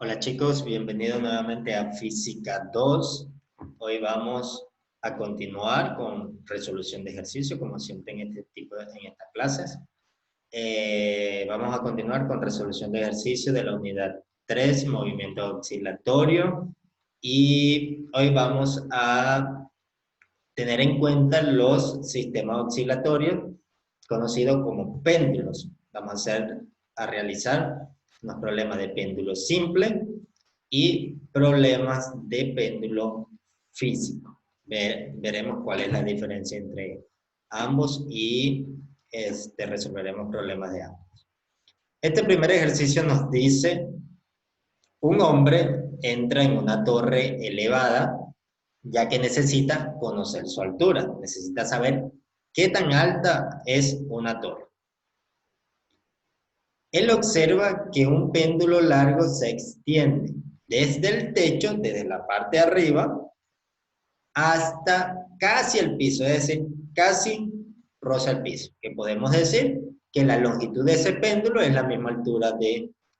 Hola chicos, bienvenidos nuevamente a Física 2. Hoy vamos a continuar con resolución de ejercicio, como siempre en estas clases. Vamos a continuar con resolución de ejercicio de la unidad 3, movimiento oscilatorio. Y hoy vamos a tener en cuenta los sistemas oscilatorios conocidos como péndulos. Vamos a realizar unos problemas de péndulo simple y problemas de péndulo físico. Veremos cuál es la diferencia entre ambos y resolveremos problemas de ambos. Este primer ejercicio nos dice: un hombre entra en una torre elevada, ya que necesita conocer su altura, necesita saber qué tan alta es una torre. Él observa que un péndulo largo se extiende desde el techo, desde la parte de arriba, hasta casi el piso, es decir, casi roza el piso, que podemos decir que la longitud de ese péndulo es la misma altura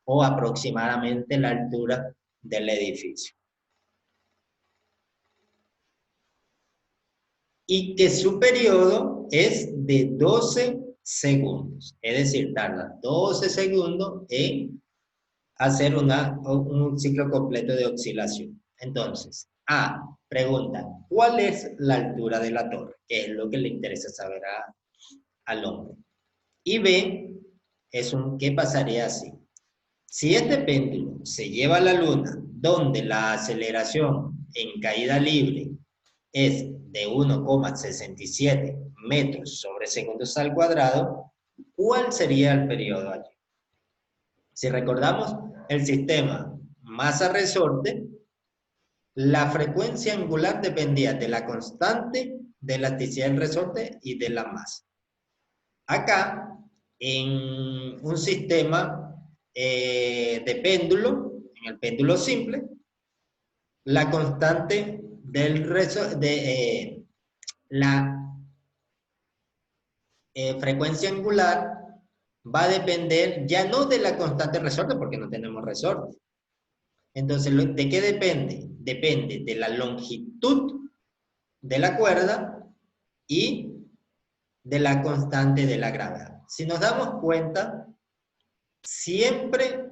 o aproximadamente la altura del edificio. Y que su periodo es de 12 segundos, es decir, tarda 12 segundos en hacer un ciclo completo de oscilación. Entonces, A, pregunta, ¿cuál es la altura de la torre? Que es lo que le interesa saber al hombre. Y B, ¿qué pasaría así? Si este péndulo se lleva a la luna, donde la aceleración en caída libre es de 1,67 metros sobre segundos al cuadrado, ¿cuál sería el periodo allí? Si recordamos el sistema masa-resorte, la frecuencia angular dependía de la constante de elasticidad del resorte y de la masa. Acá, en un sistema de péndulo, en el péndulo simple, la constante del resorte, la frecuencia angular va a depender ya no de la constante resorte, porque no tenemos resorte. Entonces, ¿de qué depende? Depende de la longitud de la cuerda y de la constante de la gravedad. Si nos damos cuenta, siempre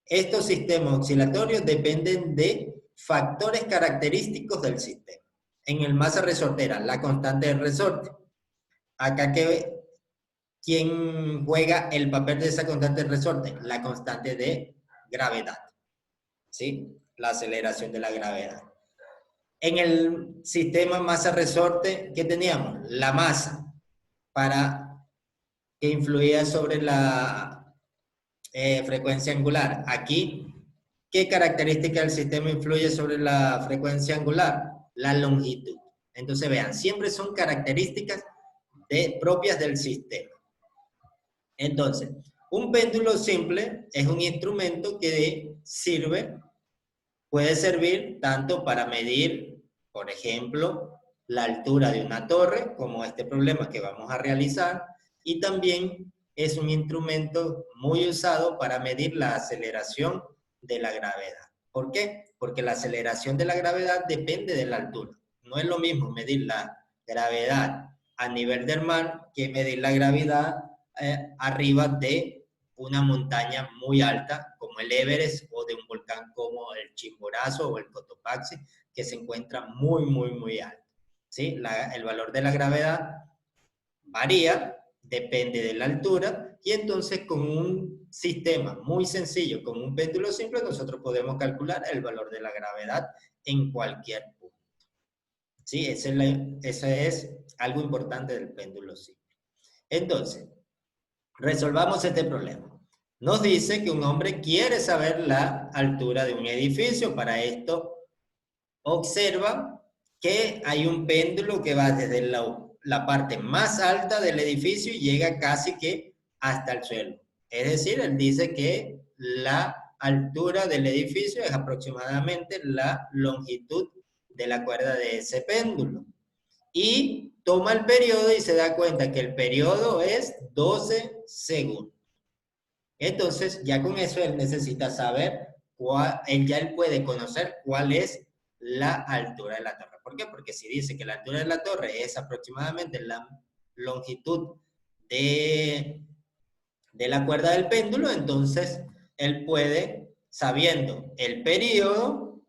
estos sistemas oscilatorios dependen de factores característicos del sistema. En el masa resortera, la constante del resorte. Acá, ¿quién juega el papel de esa constante del resorte? La constante de gravedad, ¿sí? La aceleración de la gravedad. En el sistema masa-resorte, ¿qué teníamos? La masa, que influía sobre la frecuencia angular. Aquí, ¿qué característica del sistema influye sobre la frecuencia angular? La longitud. Entonces, vean, siempre son características propias del sistema. Entonces, un péndulo simple es un instrumento que puede servir tanto para medir, por ejemplo, la altura de una torre, como este problema que vamos a realizar, y también es un instrumento muy usado para medir la aceleración de la gravedad. ¿Por qué? Porque la aceleración de la gravedad depende de la altura. No es lo mismo medir la gravedad a nivel del mar que medir la gravedad arriba de una montaña muy alta como el Everest o de un volcán como el Chimborazo o el Cotopaxi, que se encuentra muy, muy, muy alto. ¿Sí? El valor de la gravedad varía, depende de la altura, y entonces con un sistema muy sencillo, como un péndulo simple, nosotros podemos calcular el valor de la gravedad en cualquier punto. ¿Sí? Ese es algo importante del péndulo simple. Entonces, resolvamos este problema. Nos dice que un hombre quiere saber la altura de un edificio. Para esto, observa que hay un péndulo que va desde la parte más alta del edificio y llega casi que hasta el suelo. Es decir, él dice que la altura del edificio es aproximadamente la longitud de la cuerda de ese péndulo. Y toma el periodo y se da cuenta que el periodo es 12 segundos. Entonces, ya con eso él necesita saber él puede conocer cuál es la altura de la torre. ¿Por qué? Porque si dice que la altura de la torre es aproximadamente la longitud de la cuerda del péndulo, entonces él puede, sabiendo el periodo,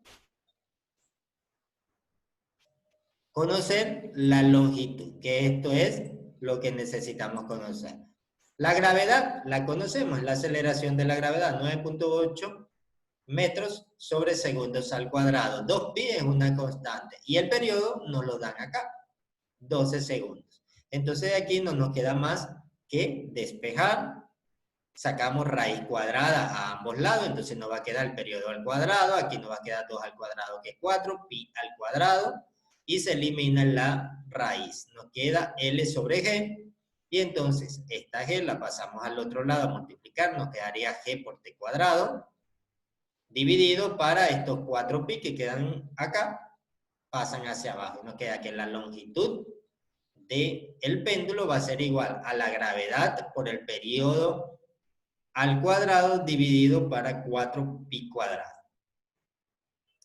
conocer la longitud, que esto es lo que necesitamos conocer. La gravedad, la conocemos, la aceleración de la gravedad, 9.8 metros sobre segundos al cuadrado. 2pi es una constante. Y el periodo nos lo dan acá, 12 segundos. Entonces de aquí no nos queda más que despejar. Sacamos raíz cuadrada a ambos lados, entonces nos va a quedar el periodo al cuadrado. Aquí nos va a quedar 2 al cuadrado, que es 4, pi al cuadrado. Y se elimina la raíz. Nos queda L sobre G. Y entonces esta G la pasamos al otro lado a multiplicar. Nos quedaría G por T cuadrado. Dividido para estos 4 pi que quedan acá. Pasan hacia abajo. Nos queda que la longitud del péndulo va a ser igual a la gravedad por el periodo al cuadrado dividido para 4 pi cuadrado.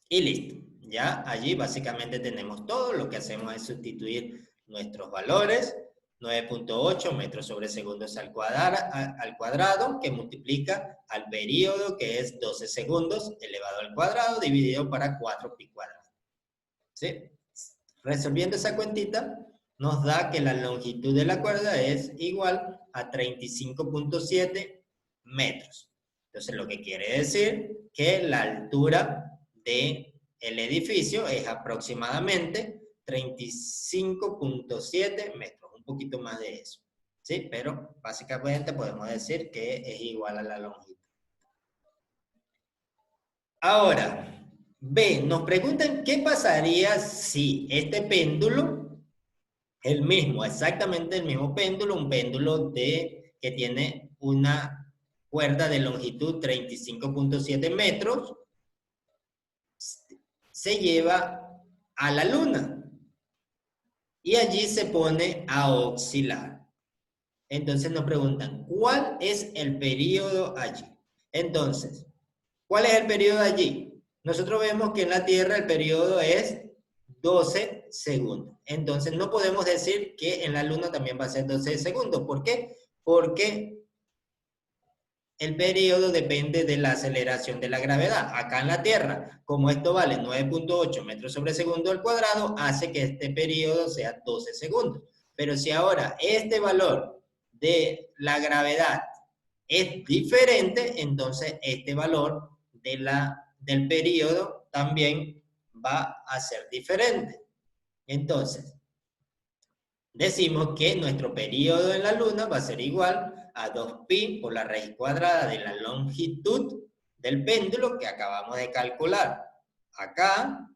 Y listo. Ya allí básicamente tenemos todo. Lo que hacemos es sustituir nuestros valores. 9.8 metros sobre segundos al cuadrado, que multiplica al periodo, que es 12 segundos elevado al cuadrado, dividido para 4 pi cuadrado. ¿Sí? Resolviendo esa cuentita, nos da que la longitud de la cuerda es igual a 35.7 metros. Entonces, lo que quiere decir que la altura del edificio es aproximadamente 35.7 metros, un poquito más de eso. ¿Sí? Pero básicamente podemos decir que es igual a la longitud. Ahora, B, nos preguntan qué pasaría si este péndulo, el mismo, exactamente el mismo péndulo, un péndulo que tiene una cuerda de longitud 35.7 metros, se lleva a la luna y allí se pone a oscilar. Entonces nos preguntan, ¿cuál es el periodo allí? Entonces, ¿cuál es el periodo allí? Nosotros vemos que en la Tierra el periodo es 12 segundos. Entonces no podemos decir que en la Luna también va a ser 12 segundos. ¿Por qué? Porque el periodo depende de la aceleración de la gravedad. Acá en la Tierra, como esto vale 9.8 metros sobre segundo al cuadrado, hace que este periodo sea 12 segundos. Pero si ahora este valor de la gravedad es diferente, entonces este valor del periodo también va a ser diferente. Entonces, decimos que nuestro periodo en la Luna va a ser igual a 2pi por la raíz cuadrada de la longitud del péndulo que acabamos de calcular acá,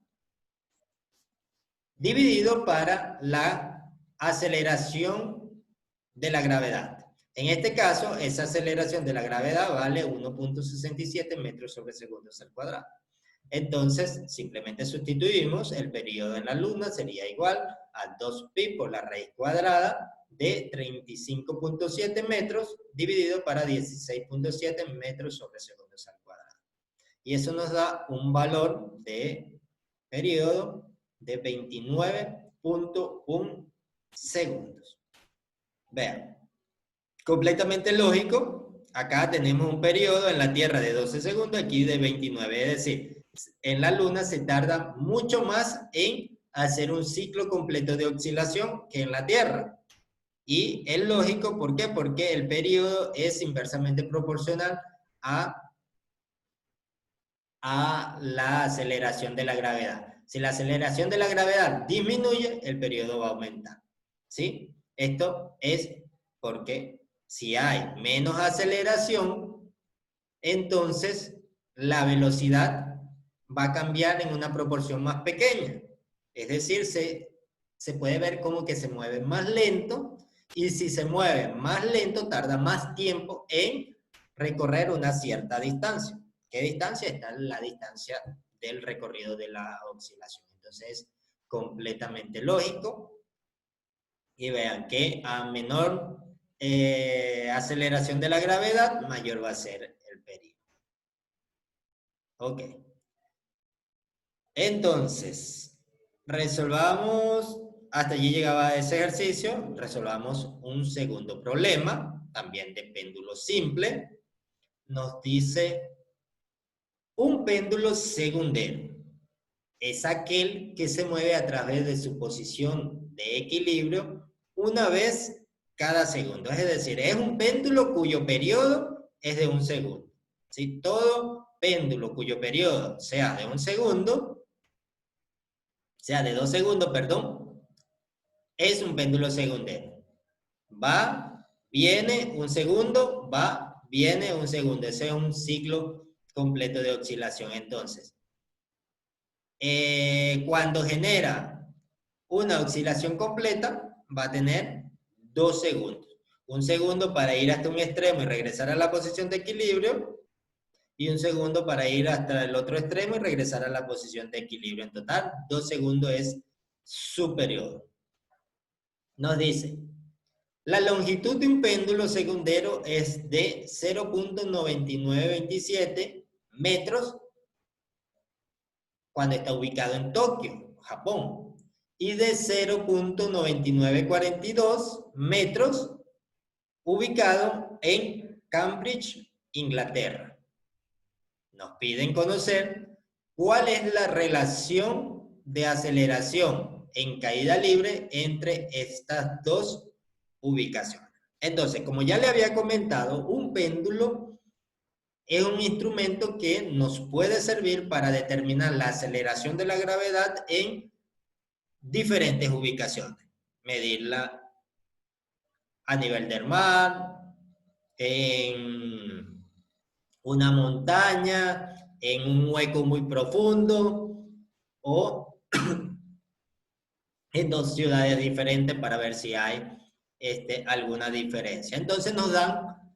dividido para la aceleración de la gravedad. En este caso, esa aceleración de la gravedad vale 1.67 metros sobre segundos al cuadrado. Entonces, simplemente sustituimos el periodo en la Luna, sería igual a 2pi por la raíz cuadrada de 35.7 metros dividido para 16.7 metros sobre segundos al cuadrado. Y eso nos da un valor de periodo de 29.1 segundos. Vean, completamente lógico. Acá tenemos un periodo en la Tierra de 12 segundos, aquí de 29, es decir, en la Luna se tarda mucho más en hacer un ciclo completo de oscilación que en la Tierra. Y es lógico, ¿por qué? Porque el periodo es inversamente proporcional a la aceleración de la gravedad. Si la aceleración de la gravedad disminuye, el periodo va a aumentar. ¿Sí? Esto es porque si hay menos aceleración, entonces la velocidad va a cambiar en una proporción más pequeña. Es decir, se puede ver como que se mueve más lento, y si se mueve más lento, tarda más tiempo en recorrer una cierta distancia. ¿Qué distancia? Está la distancia del recorrido de la oscilación. Entonces, es completamente lógico. Y vean que a menor aceleración de la gravedad, mayor va a ser el periodo. Ok. Entonces, resolvamos, hasta allí llegaba ese ejercicio, resolvamos un segundo problema, también de péndulo simple. Nos dice, un péndulo segundero es aquel que se mueve a través de su posición de equilibrio una vez cada segundo. Es decir, es un péndulo cuyo periodo es de un segundo. Si todo péndulo cuyo periodo sea de un segundo, sea de 2 segundos, perdón, es un péndulo segundero. Va, viene, un segundo, va, viene, un segundo. Ese es un ciclo completo de oscilación. Entonces, cuando genera una oscilación completa, va a tener 2 segundos. Un segundo para ir hasta un extremo y regresar a la posición de equilibrio, y un segundo para ir hasta el otro extremo y regresar a la posición de equilibrio. En total, 2 segundos es su periodo. Nos dice, la longitud de un péndulo segundero es de 0.9927 metros cuando está ubicado en Tokio, Japón, y de 0.9942 metros ubicado en Cambridge, Inglaterra. Nos piden conocer cuál es la relación de aceleración en caída libre entre estas dos ubicaciones. Entonces, como ya le había comentado, un péndulo es un instrumento que nos puede servir para determinar la aceleración de la gravedad en diferentes ubicaciones. Medirla a nivel del mar, en una montaña, en un hueco muy profundo o en dos ciudades diferentes para ver si hay alguna diferencia. Entonces nos dan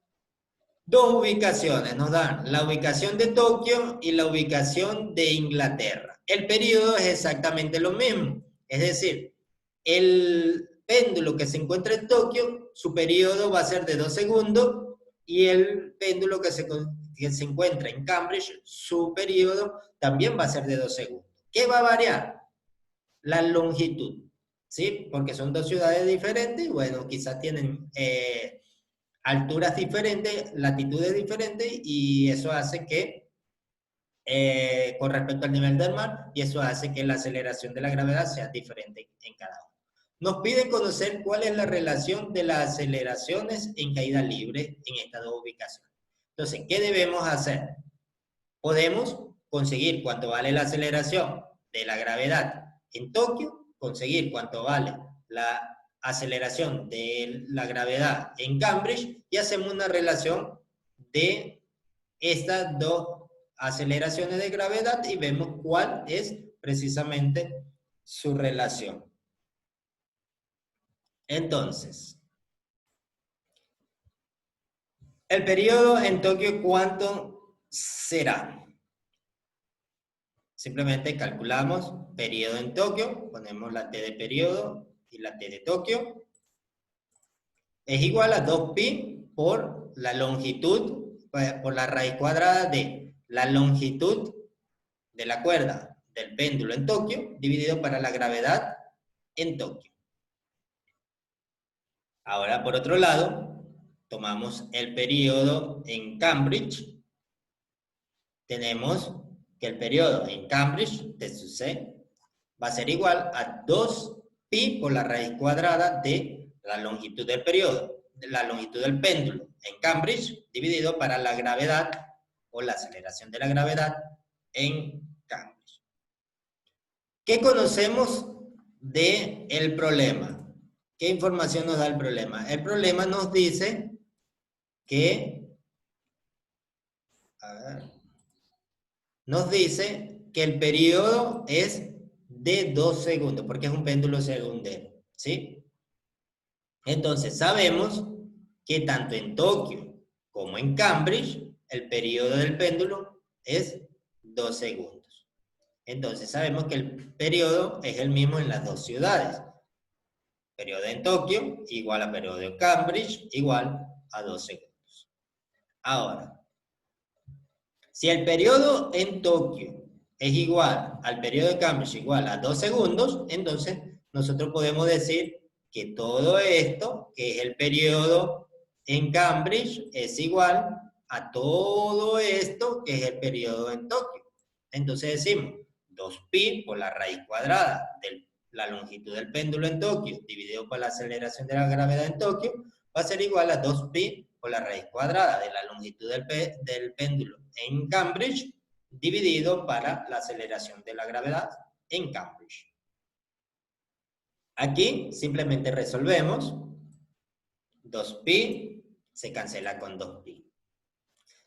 dos ubicaciones, nos dan la ubicación de Tokio y la ubicación de Inglaterra. El periodo es exactamente lo mismo, es decir, el péndulo que se encuentra en Tokio, su periodo va a ser de 2 segundos, y el péndulo que se encuentra en Cambridge, su periodo también va a ser de 2 segundos. ¿Qué va a variar? La longitud, ¿sí? Porque son dos ciudades diferentes y bueno, quizás tienen alturas diferentes, latitudes diferentes, y eso hace que, con respecto al nivel del mar, y eso hace que la aceleración de la gravedad sea diferente en cada uno. Nos piden conocer cuál es la relación de las aceleraciones en caída libre en estas dos ubicaciones. Entonces, ¿qué debemos hacer? Podemos conseguir cuánto vale la aceleración de la gravedad en Tokio, conseguir cuánto vale la aceleración de la gravedad en Cambridge, y hacemos una relación de estas dos aceleraciones de gravedad y vemos cuál es precisamente su relación. Entonces, el periodo en Tokio, ¿cuánto será? Simplemente calculamos periodo en Tokio, ponemos la T de periodo y la T de Tokio. Es igual a 2pi por la longitud, por la raíz cuadrada de la longitud de la cuerda del péndulo en Tokio, dividido para la gravedad en Tokio. Ahora, por otro lado, tomamos el periodo en Cambridge. Tenemos que el periodo en Cambridge de su C va a ser igual a 2pi por la raíz cuadrada de la longitud del periodo, de la longitud del péndulo en Cambridge, dividido para la gravedad o la aceleración de la gravedad en Cambridge. ¿Qué conocemos del problema? ¿Qué información nos da el problema? El problema nos dice que, nos dice que el periodo es de 2 segundos, porque es un péndulo segundero, ¿sí? Entonces sabemos que tanto en Tokio como en Cambridge, el periodo del péndulo es 2 segundos. Entonces sabemos que el periodo es el mismo en las dos ciudades. Periodo en Tokio igual a periodo en Cambridge igual a 2 segundos. Ahora, Si el periodo en Tokio es igual al periodo de Cambridge igual a 2 segundos, entonces nosotros podemos decir que todo esto, que es el periodo en Cambridge, es igual a todo esto, que es el periodo en Tokio. Entonces decimos 2pi por la raíz cuadrada de la longitud del péndulo en Tokio dividido por la aceleración de la gravedad en Tokio va a ser igual a 2pi por la raíz cuadrada de la longitud del péndulo en Cambridge dividido para la aceleración de la gravedad en Cambridge. Aquí simplemente resolvemos. 2pi se cancela con 2pi.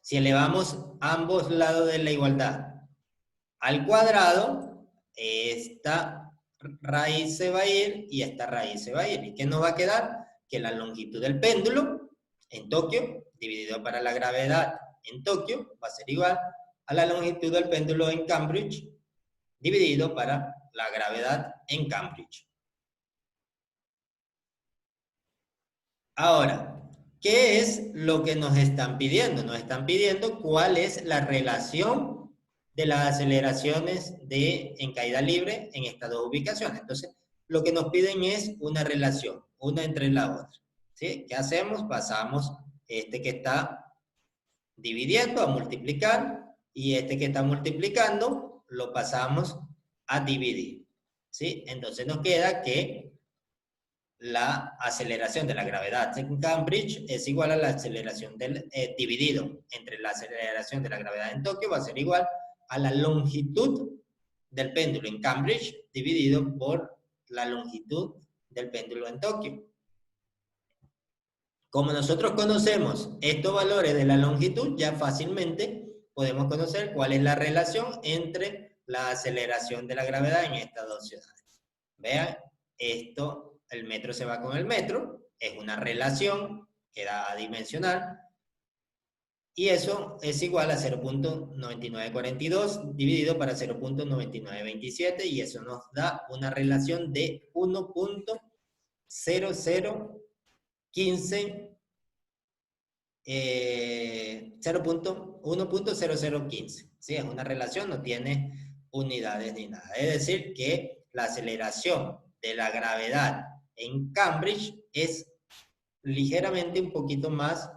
Si elevamos ambos lados de la igualdad al cuadrado, esta raíz se va a ir y esta raíz se va a ir. ¿Y qué nos va a quedar? Que la longitud del péndulo en Tokio, dividido para la gravedad en Tokio, va a ser igual a la longitud del péndulo en Cambridge, dividido para la gravedad en Cambridge. Ahora, ¿qué es lo que nos están pidiendo? Nos están pidiendo cuál es la relación de las aceleraciones en caída libre en estas dos ubicaciones. Entonces, lo que nos piden es una relación, una entre la otra. ¿Sí? ¿Qué hacemos? Pasamos este que está dividiendo a multiplicar y este que está multiplicando lo pasamos a dividir. ¿Sí? Entonces nos queda que la aceleración de la gravedad en Cambridge es igual a la aceleración dividido entre la aceleración de la gravedad en Tokio va a ser igual a la longitud del péndulo en Cambridge dividido por la longitud del péndulo en Tokio. Como nosotros conocemos estos valores de la longitud, ya fácilmente podemos conocer cuál es la relación entre la aceleración de la gravedad en estas dos ciudades. Vean, esto, el metro se va con el metro, es una relación que da adimensional, y eso es igual a 0.9942 dividido para 0.9927, y eso nos da una relación de 1.0015, 1.0015. ¿Sí? Es una relación, no tiene unidades ni nada. Es decir, que la aceleración de la gravedad en Cambridge es ligeramente un poquito más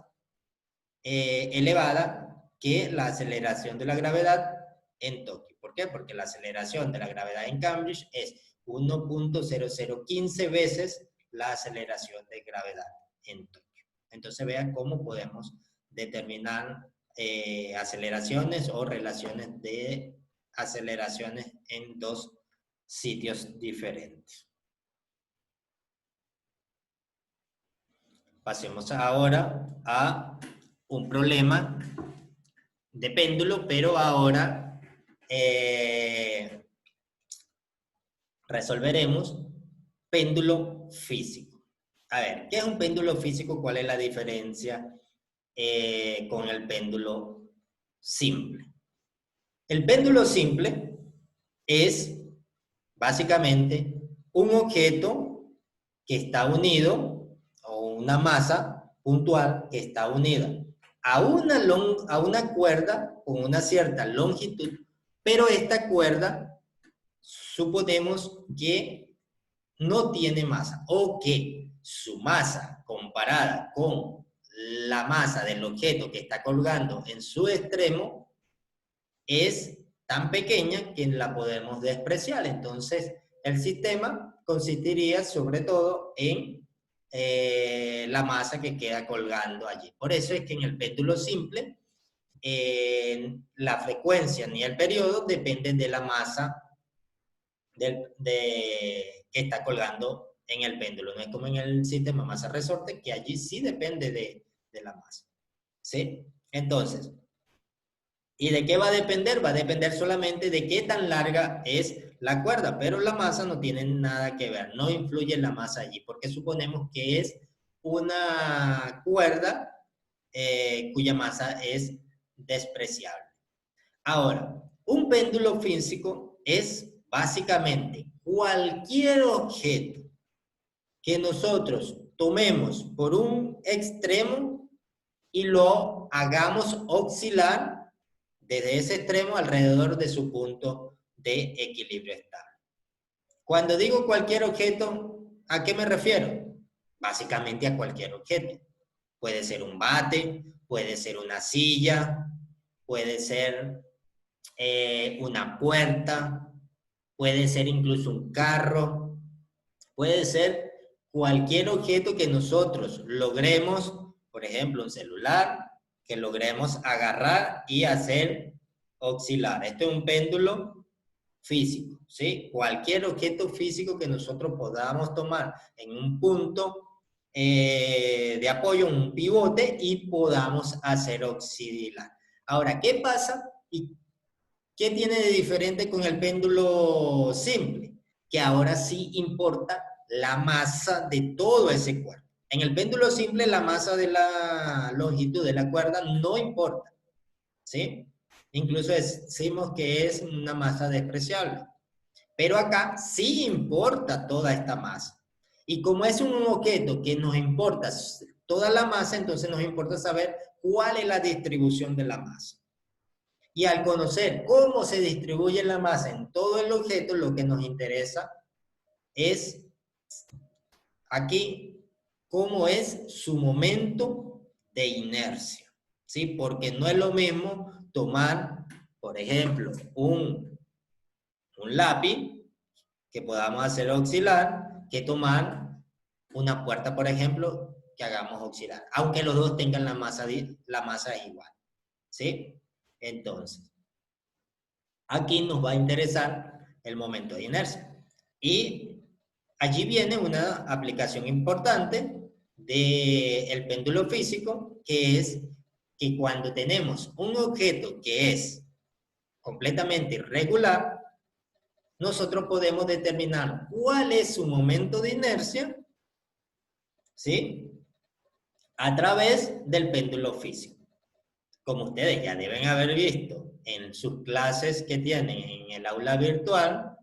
elevada que la aceleración de la gravedad en Tokio. ¿Por qué? Porque la aceleración de la gravedad en Cambridge es 1.0015 veces la aceleración de gravedad en Tokio. Entonces vean cómo podemos determinar aceleraciones o relaciones de aceleraciones en dos sitios diferentes. Pasemos ahora a un problema de péndulo, pero ahora resolveremos péndulo físico. A ver, ¿qué es un péndulo físico? ¿Cuál es la diferencia con el péndulo simple? El péndulo simple es básicamente un objeto que está unido, o una masa puntual que está unida a una cuerda con una cierta longitud, pero esta cuerda suponemos que no tiene masa, o que su masa comparada con la masa del objeto que está colgando en su extremo es tan pequeña que la podemos despreciar. Entonces, el sistema consistiría sobre todo en la masa que queda colgando allí. Por eso es que en el péndulo simple, la frecuencia ni el periodo dependen de la masa que está colgando en el péndulo. No es como en el sistema masa-resorte, que allí sí depende de la masa. ¿Sí? Entonces, ¿y de qué va a depender? Va a depender solamente de qué tan larga es la cuerda, pero la masa no tiene nada que ver, no influye la masa allí, porque suponemos que es una cuerda cuya masa es despreciable. Ahora, un péndulo físico es básicamente cualquier objeto que nosotros tomemos por un extremo y lo hagamos oscilar desde ese extremo alrededor de su punto de equilibrio estable. Cuando digo cualquier objeto, ¿a qué me refiero? Básicamente a cualquier objeto. Puede ser un bate, puede ser una silla, puede ser una puerta, puede ser incluso un carro, puede ser cualquier objeto que nosotros logremos, por ejemplo, un celular, que logremos agarrar y hacer oscilar. Esto es un péndulo físico, ¿sí? Cualquier objeto físico que nosotros podamos tomar en un punto de apoyo, un pivote, y podamos hacer oscilar. Ahora, ¿qué pasa y qué tiene de diferente con el péndulo simple? Que ahora sí importa la masa de todo ese cuerpo. En el péndulo simple la masa de la longitud de la cuerda no importa, ¿sí? Incluso decimos que es una masa despreciable. Pero acá sí importa toda esta masa. Y como es un objeto que nos importa toda la masa, entonces nos importa saber cuál es la distribución de la masa. Y al conocer cómo se distribuye la masa en todo el objeto, lo que nos interesa es aquí cómo es su momento de inercia, ¿sí? Porque no es lo mismo tomar, por ejemplo, un lápiz que podamos hacer oscilar que tomar una puerta, por ejemplo, que hagamos oscilar, aunque los dos tengan la masa es igual, ¿sí? Entonces, aquí nos va a interesar el momento de inercia. Y allí viene una aplicación importante del péndulo físico, que es que cuando tenemos un objeto que es completamente irregular, nosotros podemos determinar cuál es su momento de inercia, ¿sí? A través del péndulo físico. Como ustedes ya deben haber visto en sus clases que tienen en el aula virtual,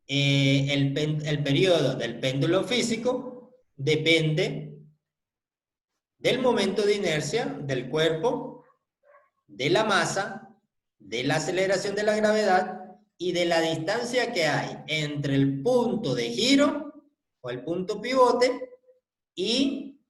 el periodo del péndulo físico depende del momento de inercia del cuerpo, de la masa, de la aceleración de la gravedad y de la distancia que hay entre el punto de giro o el punto pivote y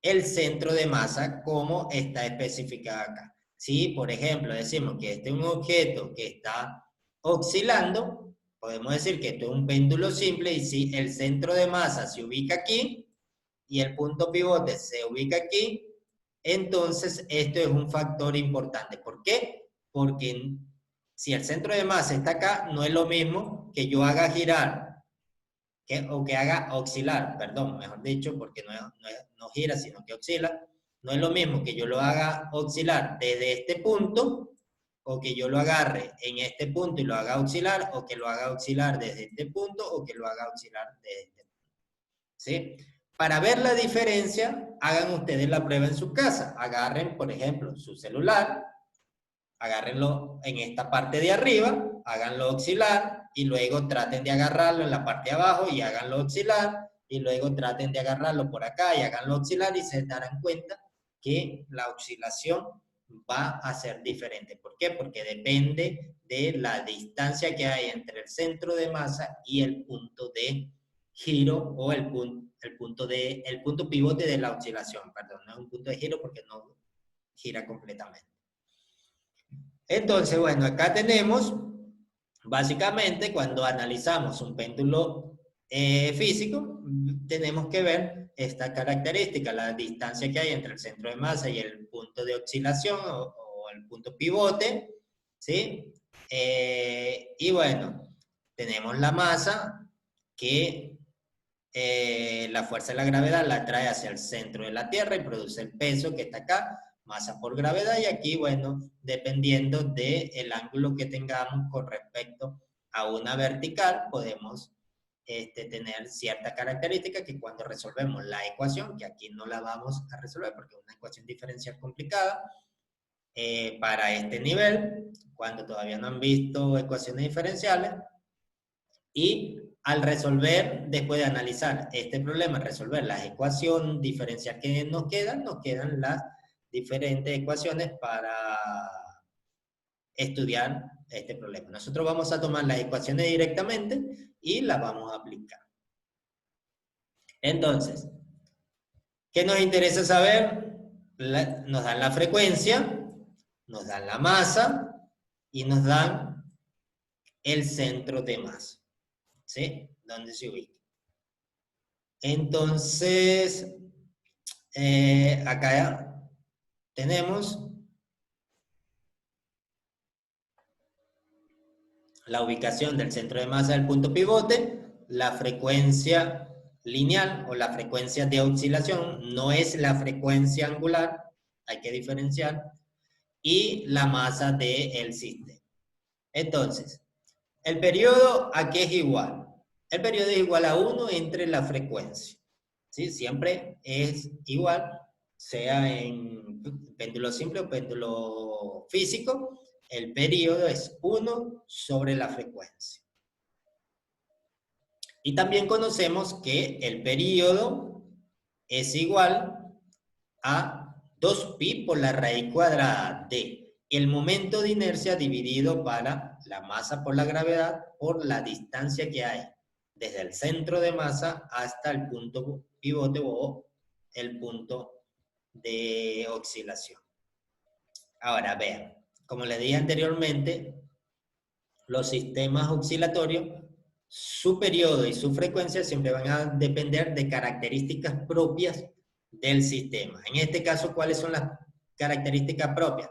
el centro de masa, como está especificado acá. Si, por ejemplo, decimos que este es un objeto que está oscilando, podemos decir que esto es un péndulo simple, y si el centro de masa se ubica aquí y el punto pivote se ubica aquí, entonces esto es un factor importante. ¿Por qué? Porque si el centro de masa está acá, no es lo mismo que yo haga girar o que haga oscilar, perdón, mejor dicho, porque no gira, sino que oscila. No es lo mismo que yo lo haga oscilar desde este punto, o que yo lo agarre en este punto y lo haga oscilar, o que lo haga oscilar desde este punto, o que lo haga oscilar desde este punto. ¿Sí? Para ver la diferencia, hagan ustedes la prueba en su casa. Agarren, por ejemplo, su celular, agárrenlo en esta parte de arriba, háganlo oscilar y luego traten de agarrarlo en la parte de abajo y háganlo oscilar, y luego traten de agarrarlo por acá y háganlo oscilar, y se darán cuenta que la oscilación va a ser diferente. ¿Por qué? Porque depende de la distancia que hay entre el centro de masa y el punto de giro, o el punto pivote de la oscilación. Perdón, no es un punto de giro porque no gira completamente. Entonces, bueno, acá tenemos, básicamente, cuando analizamos un péndulo físico, tenemos que ver esta característica, la distancia que hay entre el centro de masa y el punto de oscilación, o el punto pivote, ¿sí? Y bueno, tenemos la masa que la fuerza de la gravedad la trae hacia el centro de la Tierra y produce el peso que está acá, masa por gravedad, y aquí, bueno, dependiendo del ángulo que tengamos con respecto a una vertical, podemos tener cierta característica que cuando resolvemos la ecuación, que aquí no la vamos a resolver porque es una ecuación diferencial complicada, para este nivel, cuando todavía no han visto ecuaciones diferenciales, y al resolver, después de analizar este problema, resolver las ecuaciones diferenciales que nos quedan las diferentes ecuaciones para estudiar este problema. Nosotros vamos a tomar las ecuaciones directamente y las vamos a aplicar. Entonces, ¿qué nos interesa saber? Nos dan la frecuencia, nos dan la masa y nos dan el centro de masa, ¿sí? ¿Dónde se ubica? Entonces, acá tenemos la ubicación del centro de masa del punto pivote, la frecuencia lineal o la frecuencia de oscilación, no es la frecuencia angular, hay que diferenciar, y la masa del sistema. Entonces, el periodo, ¿a qué es igual? El periodo es igual a 1 entre la frecuencia, ¿sí? Siempre es igual, sea en péndulo simple o péndulo físico, el periodo es 1 sobre la frecuencia. Y también conocemos que el periodo es igual a 2pi por la raíz cuadrada de el momento de inercia dividido para la masa por la gravedad por la distancia que hay desde el centro de masa hasta el punto pivote o el punto de oscilación. Ahora vean, como les dije anteriormente, los sistemas oscilatorios, su periodo y su frecuencia siempre van a depender de características propias del sistema. En este caso, ¿cuáles son las características propias?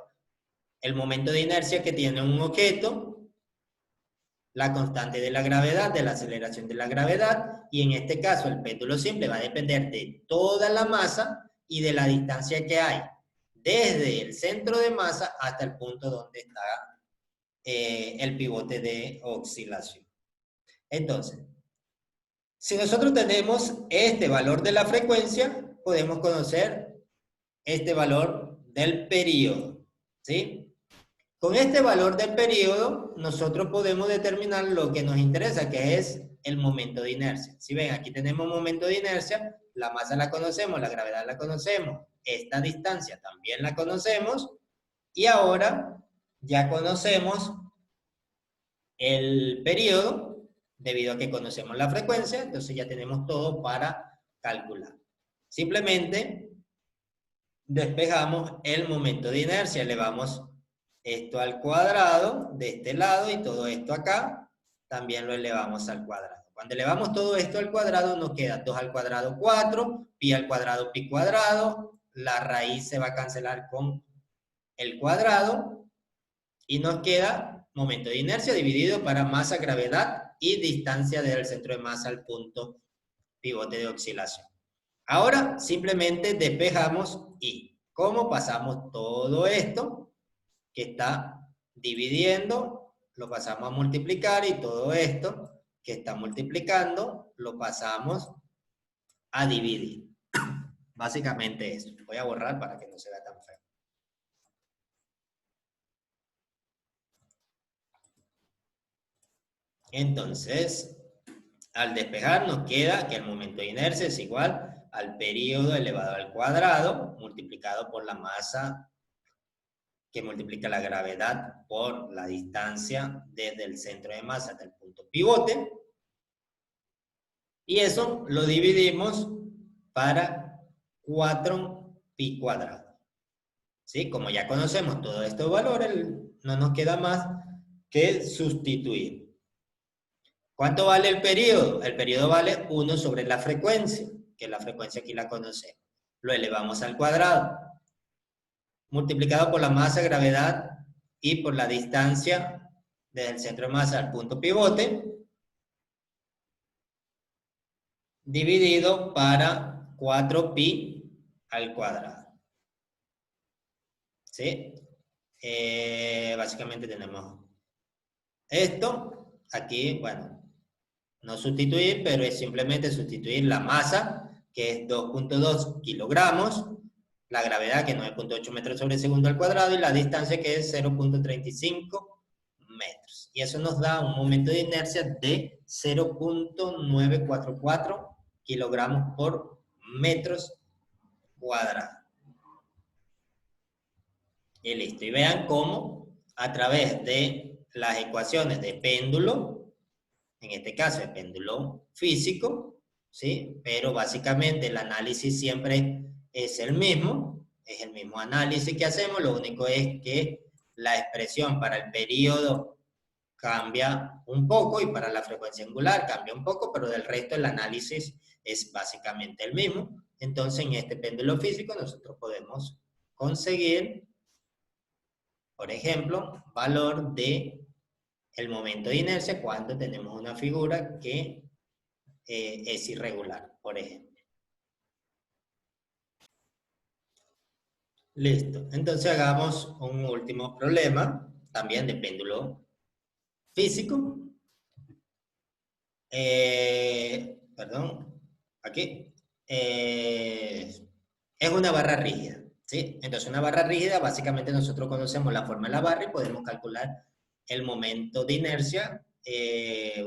El momento de inercia que tiene un objeto, la constante de la gravedad, de la aceleración de la gravedad, y en este caso el péndulo simple va a depender de toda la masa y de la distancia que hay desde el centro de masa hasta el punto donde está el pivote de oscilación. Entonces, si nosotros tenemos este valor de la frecuencia, podemos conocer este valor del periodo, ¿sí? Con este valor del periodo, nosotros podemos determinar lo que nos interesa, que es el momento de inercia. Si ven, aquí tenemos momento de inercia, la masa la conocemos, la gravedad la conocemos, esta distancia también la conocemos, y ahora ya conocemos el periodo, debido a que conocemos la frecuencia, entonces ya tenemos todo para calcular. Simplemente despejamos el momento de inercia, elevamos esto al cuadrado de este lado y todo esto acá también lo elevamos al cuadrado. Cuando elevamos todo esto al cuadrado nos queda 2 al cuadrado 4, pi al cuadrado pi cuadrado, la raíz se va a cancelar con el cuadrado y nos queda momento de inercia dividido para masa, gravedad y distancia desde el centro de masa al punto pivote de oscilación. Ahora simplemente despejamos y como pasamos todo esto que está dividiendo, lo pasamos a multiplicar y todo esto que está multiplicando lo pasamos a dividir. Básicamente eso. Voy a borrar para que no se vea tan feo. Entonces, al despejar nos queda que el momento de inercia es igual al periodo elevado al cuadrado multiplicado por la masa que multiplica la gravedad por la distancia desde el centro de masa hasta el punto pivote. Y eso lo dividimos para 4pi cuadrado. ¿Sí? Como ya conocemos todos estos valores, no nos queda más que sustituir. ¿Cuánto vale el periodo? El periodo vale 1 sobre la frecuencia, que la frecuencia aquí la conocemos. Lo elevamos al cuadrado, multiplicado por la masa, gravedad y por la distancia desde el centro de masa al punto pivote, dividido para 4pi al cuadrado. ¿Sí? Básicamente tenemos esto. Aquí, bueno, no sustituir, pero es simplemente sustituir la masa, que es 2.2 kilogramos, la gravedad, que es 9.8 metros sobre segundo al cuadrado, y la distancia, que es 0.35 metros. Y eso nos da un momento de inercia de 0.944 kilogramos por metros cuadrados. Y listo. Y vean cómo a través de las ecuaciones de péndulo, en este caso el péndulo físico, ¿sí? Pero básicamente el análisis siempre es el mismo análisis que hacemos, lo único es que la expresión para el periodo cambia un poco y para la frecuencia angular cambia un poco, pero del resto el análisis es básicamente el mismo. Entonces en este péndulo físico nosotros podemos conseguir, por ejemplo, valor de el momento de inercia cuando tenemos una figura que es irregular, por ejemplo. Listo. Entonces hagamos un último problema, también de péndulo físico. Perdón, aquí. Es una barra rígida, ¿sí? Entonces una barra rígida, básicamente nosotros conocemos la forma de la barra y podemos calcular el momento de inercia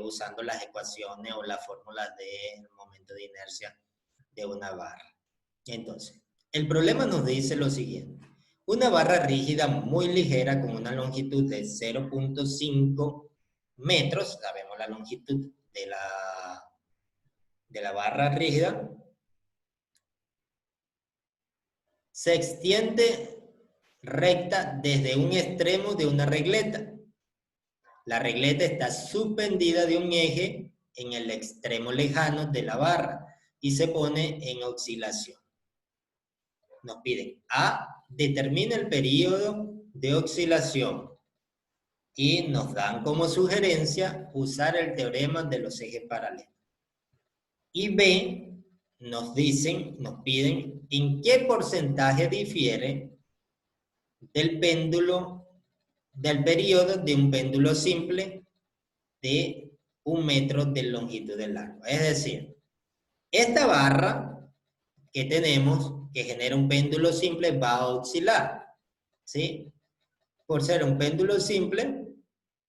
usando las ecuaciones o las fórmulas del momento de inercia de una barra. Entonces, el problema nos dice lo siguiente. Una barra rígida muy ligera con una longitud de 0.5 metros, sabemos la longitud de la barra rígida, se extiende recta desde un extremo de una regleta. La regleta está suspendida de un eje en el extremo lejano de la barra y se pone en oscilación. Nos piden A, determina el periodo de oscilación y nos dan como sugerencia usar el teorema de los ejes paralelos. Y B, nos piden en qué porcentaje difiere del periodo de un péndulo simple de 1 metro de longitud de largo. Es decir, esta barra que tenemos, que genera un péndulo simple, va a oscilar, ¿sí? Por ser un péndulo simple,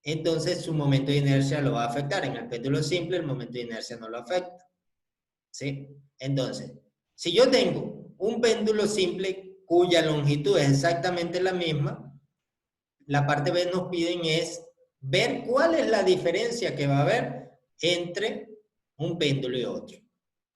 entonces su momento de inercia lo va a afectar. En el péndulo simple, el momento de inercia no lo afecta, ¿sí? Entonces, si yo tengo un péndulo simple cuya longitud es exactamente la misma, la parte B nos piden es ver cuál es la diferencia que va a haber entre un péndulo y otro,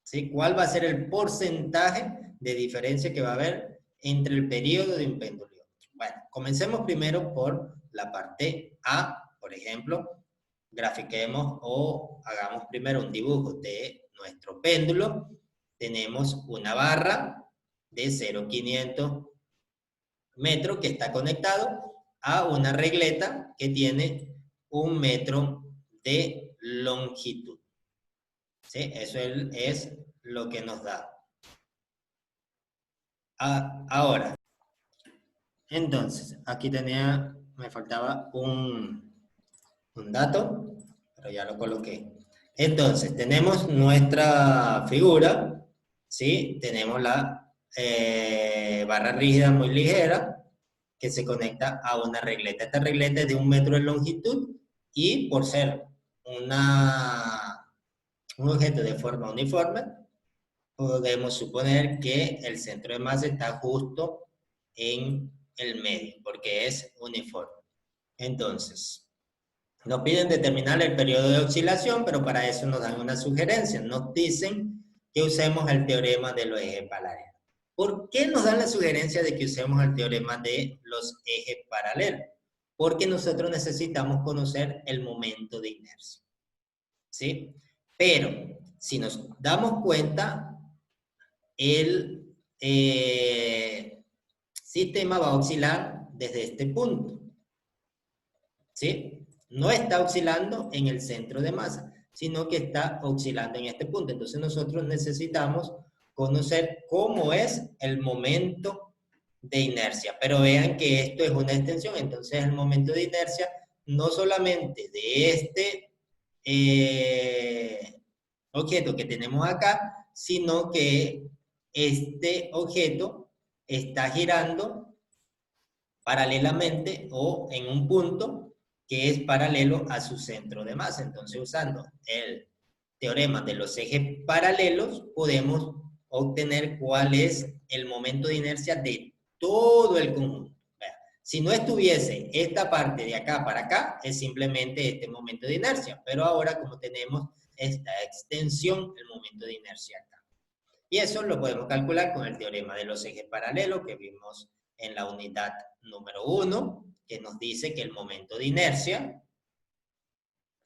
¿sí? ¿Cuál va a ser el porcentaje de diferencia que va a haber entre el periodo de un péndulo y otro? Bueno, comencemos primero por la parte A, por ejemplo, grafiquemos o hagamos primero un dibujo de nuestro péndulo. Tenemos una barra de 0,500 metros que está conectado a una regleta que tiene 1 metro de longitud. ¿Sí? Eso es lo que nos da. Ahora, entonces, aquí me faltaba un dato, pero ya lo coloqué. Entonces, tenemos nuestra figura, ¿sí? Tenemos la barra rígida muy ligera que se conecta a una regleta. Esta regleta es de 1 metro de longitud y por ser un objeto de forma uniforme, podemos suponer que el centro de masa está justo en el medio, porque es uniforme. Entonces, nos piden determinar el periodo de oscilación, pero para eso nos dan una sugerencia. Nos dicen que usemos el teorema de los ejes paralelos. ¿Por qué nos dan la sugerencia de que usemos el teorema de los ejes paralelos? Porque nosotros necesitamos conocer el momento de inercia, ¿sí? Pero, si nos damos cuenta, el sistema va a oscilar desde este punto, ¿sí? No está oscilando en el centro de masa, sino que está oscilando en este punto. Entonces nosotros necesitamos conocer cómo es el momento de inercia. Pero vean que esto es una extensión, entonces el momento de inercia no solamente de este objeto que tenemos acá, sino que este objeto está girando paralelamente o en un punto que es paralelo a su centro de masa. Entonces, usando el teorema de los ejes paralelos, podemos obtener cuál es el momento de inercia de todo el conjunto. Si no estuviese esta parte de acá para acá, es simplemente este momento de inercia. Pero ahora, como tenemos esta extensión, el momento de inercia acá. Y eso lo podemos calcular con el teorema de los ejes paralelos que vimos en la unidad número 1, que nos dice que el momento de inercia,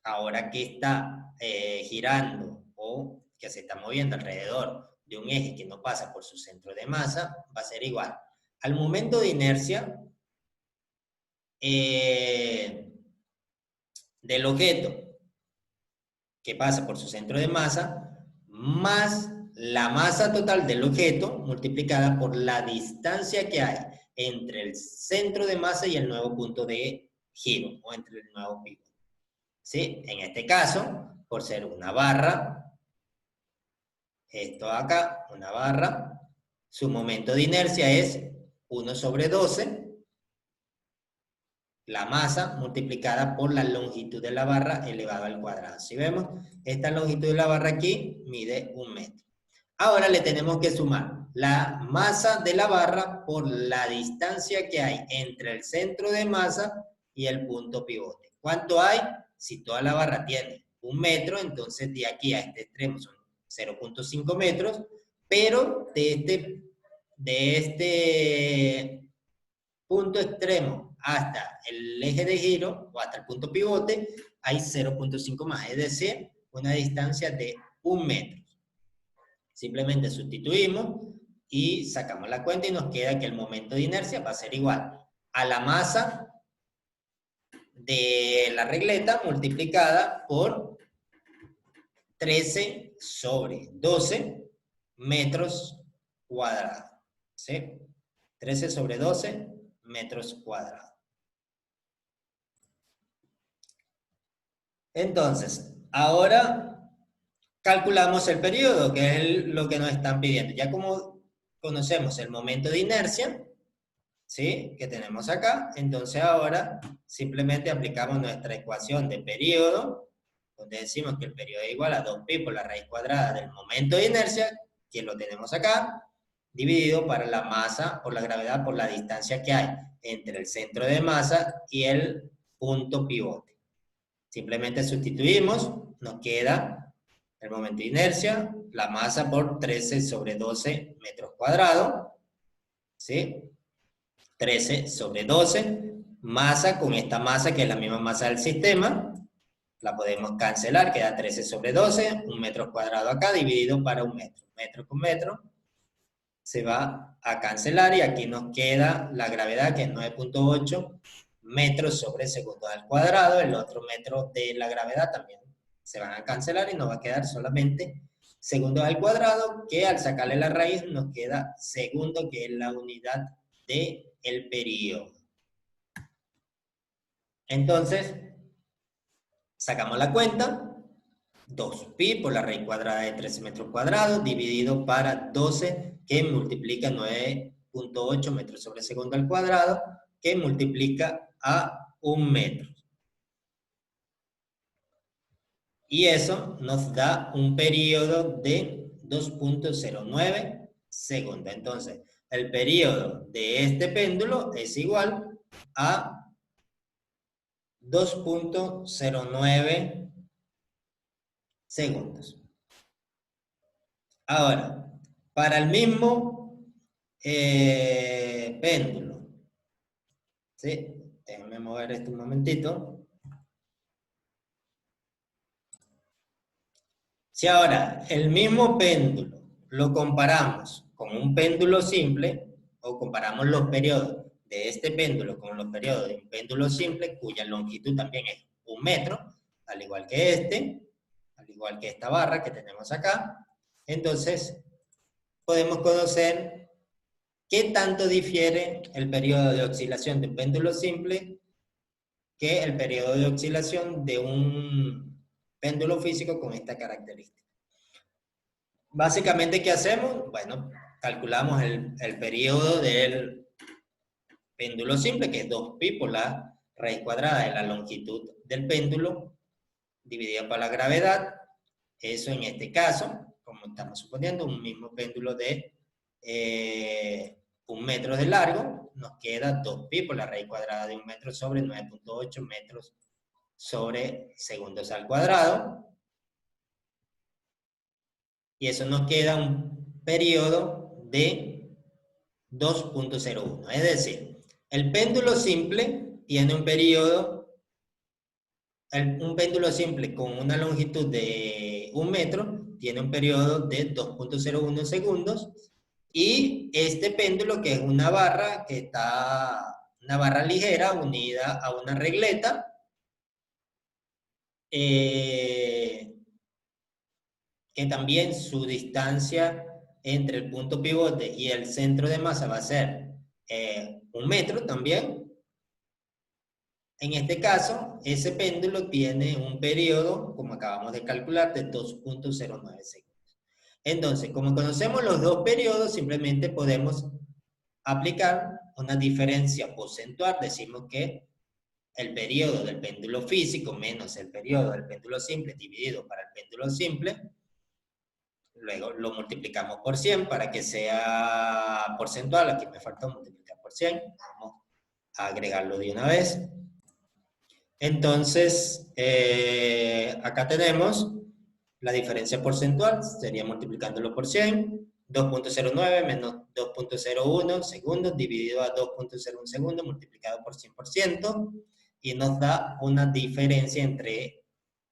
ahora que está girando o que se está moviendo alrededor de un eje que no pasa por su centro de masa, va a ser igual al momento de inercia del objeto que pasa por su centro de masa, más la masa total del objeto multiplicada por la distancia que hay entre el centro de masa y el nuevo punto de giro, o entre el nuevo pivote. ¿Sí? En este caso, por ser una barra, esto acá, una barra, su momento de inercia es 1 sobre 12, la masa multiplicada por la longitud de la barra elevado al cuadrado. Si vemos, esta longitud de la barra aquí mide 1 metro. Ahora le tenemos que sumar la masa de la barra por la distancia que hay entre el centro de masa y el punto pivote. ¿Cuánto hay? Si toda la barra tiene 1 metro, entonces de aquí a este extremo son 0.5 metros, pero de este punto extremo hasta el eje de giro o hasta el punto pivote hay 0.5 más, es decir, una distancia de 1 metro. Simplemente sustituimos y sacamos la cuenta y nos queda que el momento de inercia va a ser igual a la masa de la regleta multiplicada por 13 sobre 12 metros cuadrados. ¿Sí? 13 sobre 12 metros cuadrados. Entonces, ahora calculamos el periodo, que es lo que nos están pidiendo. Ya como conocemos el momento de inercia, ¿sí? Que tenemos acá, entonces ahora simplemente aplicamos nuestra ecuación de periodo, donde decimos que el periodo es igual a 2pi por la raíz cuadrada del momento de inercia, que lo tenemos acá, dividido para la masa por la gravedad por la distancia que hay entre el centro de masa y el punto pivote. Simplemente sustituimos, nos queda el momento de inercia, la masa por 13 sobre 12 metros cuadrados, ¿sí? 13 sobre 12, masa con esta masa que es la misma masa del sistema, la podemos cancelar, queda 13 sobre 12, 1 metro cuadrado acá dividido para 1 metro. Metro con metro se va a cancelar y aquí nos queda la gravedad que es 9.8 metros sobre segundo al cuadrado, el otro metro de la gravedad también se van a cancelar y nos va a quedar solamente segundos al cuadrado, que al sacarle la raíz nos queda segundo, que es la unidad del periodo. Entonces, sacamos la cuenta, 2pi por la raíz cuadrada de 13 metros cuadrados, dividido para 12, que multiplica 9.8 metros sobre segundo al cuadrado, que multiplica a 1 metro. Y eso nos da un periodo de 2.09 segundos. Entonces, el periodo de este péndulo es igual a 2.09 segundos. Ahora, para el mismo péndulo, ¿sí? Déjenme mover esto un momentito. Si ahora el mismo péndulo lo comparamos con un péndulo simple, o comparamos los periodos de este péndulo con los periodos de un péndulo simple, cuya longitud también es 1 metro, al igual que este, al igual que esta barra que tenemos acá, entonces podemos conocer qué tanto difiere el periodo de oscilación de un péndulo simple que el periodo de oscilación de un péndulo físico con esta característica. Básicamente, ¿qué hacemos? Bueno, calculamos el periodo del péndulo simple, que es 2pi por la raíz cuadrada de la longitud del péndulo, dividida por la gravedad. Eso en este caso, como estamos suponiendo, un mismo péndulo de 1 metro de largo, nos queda 2pi por la raíz cuadrada de 1 metro sobre 9.8 metros sobre segundos al cuadrado. Y eso nos queda un periodo de 2.01. Es decir, el péndulo simple tiene un periodo, un péndulo simple con una longitud de 1 metro tiene un periodo de 2.01 segundos. Y este péndulo, que es una barra que está, una barra ligera unida a una regleta, que también su distancia entre el punto pivote y el centro de masa va a ser 1 metro también. En este caso, ese péndulo tiene un periodo, como acabamos de calcular, de 2.09 segundos. Entonces, como conocemos los dos periodos, simplemente podemos aplicar una diferencia porcentual. Decimos que el periodo del péndulo físico menos el periodo del péndulo simple dividido para el péndulo simple, luego lo multiplicamos por 100 para que sea porcentual. Aquí me falta multiplicar por 100. Vamos a agregarlo de una vez. Entonces, acá tenemos la diferencia porcentual, sería multiplicándolo por 100, 2.09 menos 2.01 segundos dividido a 2.01 segundos multiplicado por 100%, y nos da una diferencia entre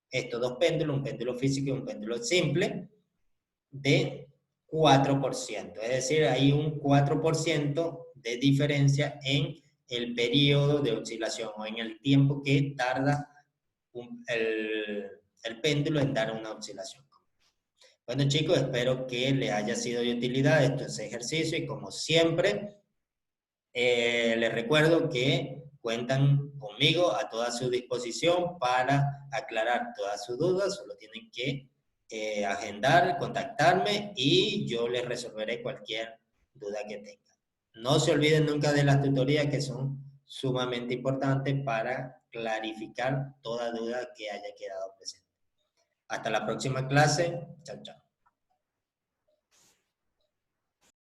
estos dos péndulos, un péndulo físico y un péndulo simple, de 4%. Es decir, hay un 4% de diferencia en el periodo de oscilación o en el tiempo que tarda el péndulo en dar una oscilación. Bueno, chicos, espero que les haya sido de utilidad este ejercicio y, como siempre, les recuerdo que cuentan conmigo a toda su disposición para aclarar todas sus dudas. Solo tienen que agendar, contactarme y yo les resolveré cualquier duda que tengan. No se olviden nunca de las tutorías, que son sumamente importantes para clarificar toda duda que haya quedado presente. Hasta la próxima clase. Chao, chao.